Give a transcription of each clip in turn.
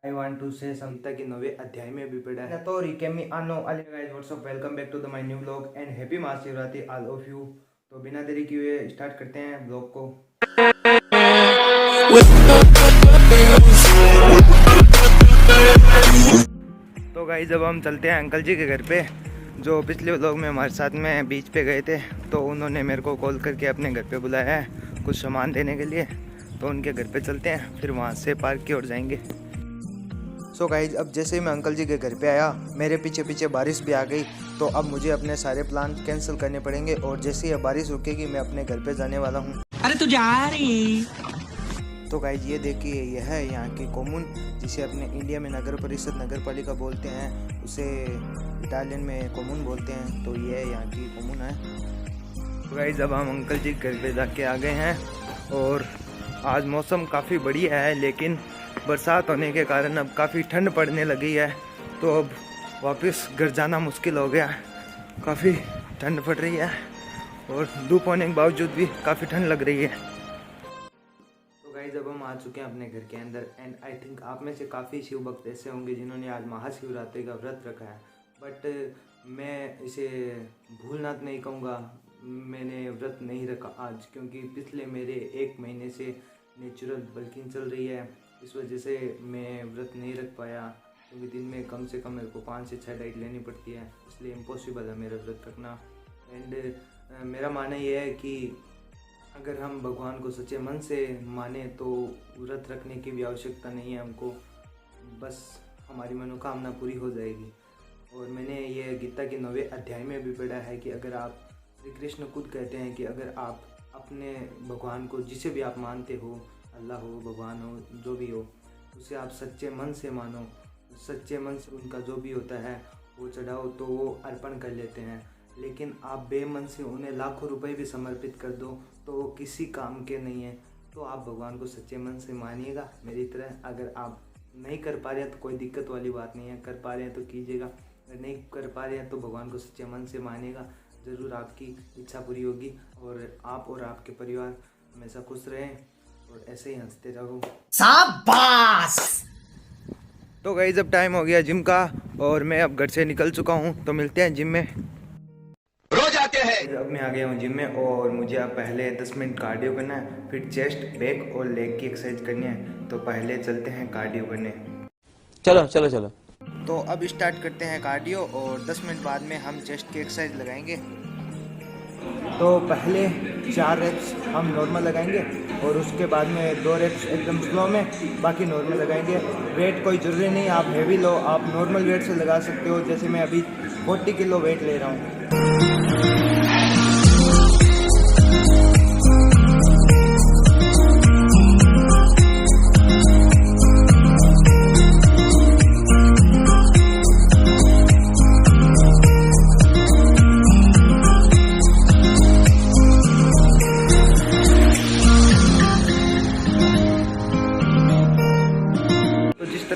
I want to say something कि नवे अध्याय में भी पढ़ा है तो रिकेमी आनो अली guys what's up welcome back to the my new vlog and happy Mahashivratri all of you. तो बिना देरी किए स्टार्ट करते हैं व्लॉग को। तो गाइस जब हम चलते हैं अंकल जी के घर पे, जो पिछले व्लॉग में हमारे साथ में बीच पे गए थे, तो उन्होंने मेरे को कॉल करके अपने घर पे बुलाया है कुछ सामान देने के लिए। तो उनके घर पे चलते हैं, फिर वहाँ से पार्क की ओर जाएंगे। सो गाइज अब जैसे ही मैं अंकल जी के घर पे आया, मेरे पीछे पीछे बारिश भी आ गई। तो अब मुझे अपने सारे प्लान कैंसिल करने पड़ेंगे और जैसे ही बारिश रुकेगी मैं अपने घर पे जाने वाला हूँ। अरे तू जा रही। तो गाइज ये देखिए, यह है यहाँ की कॉमून, जिसे अपने इंडिया में नगर परिषद नगर पालिका बोलते हैं, उसे इटालियन में कॉमून बोलते हैं। तो ये यहाँ की कॉमून है। तो गाइज अब हम अंकल जी के घर पे जाके आ गए हैं और आज मौसम काफ़ी बढ़िया है, लेकिन बरसात होने के कारण अब काफ़ी ठंड पड़ने लगी है। तो अब वापस घर जाना मुश्किल हो गया, काफ़ी ठंड पड़ रही है और धूप होने के बावजूद भी काफ़ी ठंड लग रही है। तो गाइस अब हम आ चुके हैं अपने घर के अंदर एंड आई थिंक आप में से काफ़ी शिव भक्त ऐसे होंगे जिन्होंने आज महाशिवरात्रि का व्रत रखा है। बट मैं इसे भूलना नहीं कहूँगा, मैंने व्रत नहीं रखा आज, क्योंकि पिछले मेरे 1 महीने से नेचुरल बल्किंग चल रही है। इस वजह से मैं व्रत नहीं रख पाया, क्योंकि दिन में कम से कम मेरे को 5 से 6 डाइट लेनी पड़ती है, इसलिए इम्पॉसिबल है मेरा व्रत रखना। एंड मेरा मानना यह है कि अगर हम भगवान को सच्चे मन से माने तो व्रत रखने की भी आवश्यकता नहीं है हमको, बस हमारी मनोकामना पूरी हो जाएगी। और मैंने ये गीता के 9वें अध्याय में भी पढ़ा है कि अगर आप, श्री कृष्ण खुद कहते हैं कि अगर आप अपने भगवान को, जिसे भी आप मानते हो, अल्लाह हो, भगवान हो, जो भी हो, उसे आप सच्चे मन से मानो, सच्चे मन से उनका जो भी होता है वो चढ़ाओ तो वो अर्पण कर लेते हैं। लेकिन आप बेमन से उन्हें लाखों रुपए भी समर्पित कर दो तो वो किसी काम के नहीं है। तो आप भगवान को सच्चे मन से मानिएगा मेरी तरह। अगर आप नहीं कर पा रहे हैं तो कोई दिक्कत वाली बात नहीं है, कर पा रहे हैं तो कीजिएगा, अगर नहीं कर पा रहे हैं तो भगवान को सच्चे मन से मानिएगा, ज़रूर आपकी इच्छा पूरी होगी और आप और आपके परिवार हमेशा खुश रहें और ऐसे ही हंसते रहो। शाबाश। तो गाइस अब टाइम हो गया जिम का और मैं अब घर से निकल चुका हूँ, तो मिलते हैं जिम में। रोज आते हैं। अब मैं आ गया हूँ जिम में और मुझे अब पहले 10 मिनट कार्डियो करना है, फिर चेस्ट, बैक और लेग की एक्सरसाइज करनी है। तो पहले चलते हैं कार्डियो करने। चलो चलो चलो। तो अब स्टार्ट करते हैं कार्डियो और 10 मिनट बाद में हम चेस्ट की एक्सरसाइज लगाएंगे। तो पहले 4 रेप्स हम नॉर्मल लगाएंगे और उसके बाद में 2 रेप्स एकदम स्लो में, बाकी नॉर्मल लगाएंगे। वेट कोई ज़रूरी नहीं, आप हैवी लो, आप नॉर्मल वेट से लगा सकते हो। जैसे मैं अभी 40 किलो वेट ले रहा हूँ।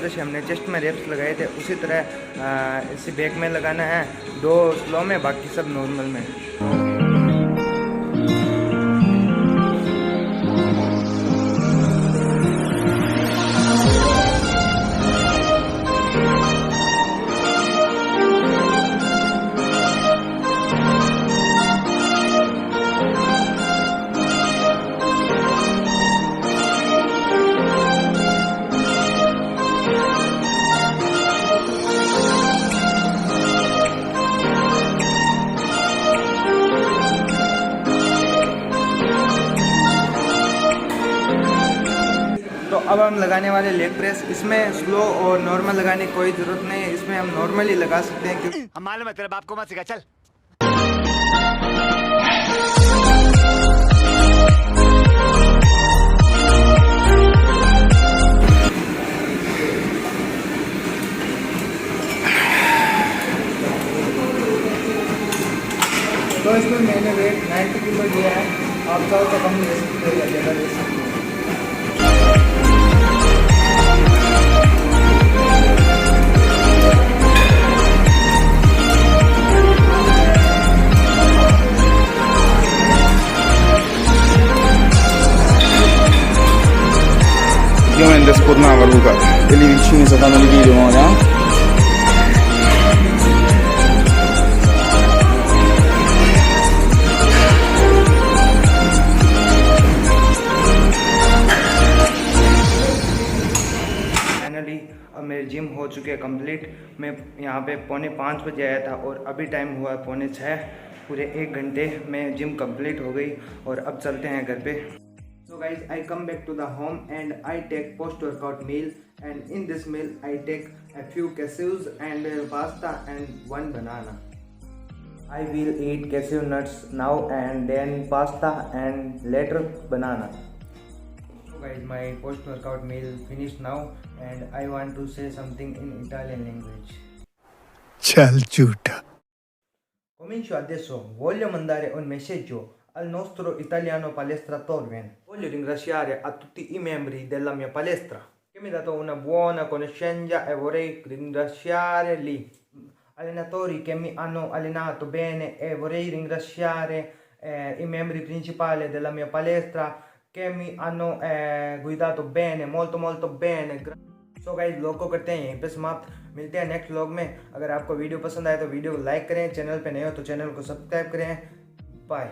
से हमने चेस्ट में रेप्स लगाए थे उसी तरह इसे बैक में लगाना है, 2 स्लो में, बाकी सब नॉर्मल में। तो अब हम लगाने वाले लेग प्रेस, इसमें स्लो और नॉर्मल लगाने की कोई ज़रूरत नहीं है, इसमें हम नॉर्मली लगा सकते हैं क्योंकि हम मालूम है तेरे बाप को मत सिखा। चल तो इसमें मैंने वेट 90 किलो लिया है, आप चाहो तो कम ले सकते हो या ज़्यादा ले सकते हो। Io me ne spodnava Luca. bellissimo stanno di video, no? Finally अब मेरे जिम हो चुके हैं कंप्लीट। मैं यहाँ पे 4:45 आया था और अभी टाइम हुआ है 5:45। पूरे 1 घंटे में जिम कंप्लीट हो गई और अब चलते हैं घर पे। So guys, I come back to the home and I take post-workout meal, and in this meal I take a few cashews and pasta and 1 banana. I will eat cashew nuts now and then pasta and later banana. So guys, my post-workout meal finished now and I want to say something in Italian language. Ciao Giuda. Comincio adesso, voglio mandare un messaggio al nostro italiano palestratore. Voglio ringraziare a tutti i membri della mia palestra che mi hanno dato una buona conoscenza e vorrei ringraziare gli allenatori che mi hanno allenato bene e vorrei ringraziare i membri principali della mia palestra che mi hanno guidato bene, molto bene. So guys, vlog को करते हैं यहीं पे समाप्त। मिलते हैं next vlog में। अगर आपको वीडियो पसंद आए तो वीडियो को लाइक करें, चैनल पे नए हो तो चैनल को सब्सक्राइब करें। बाय।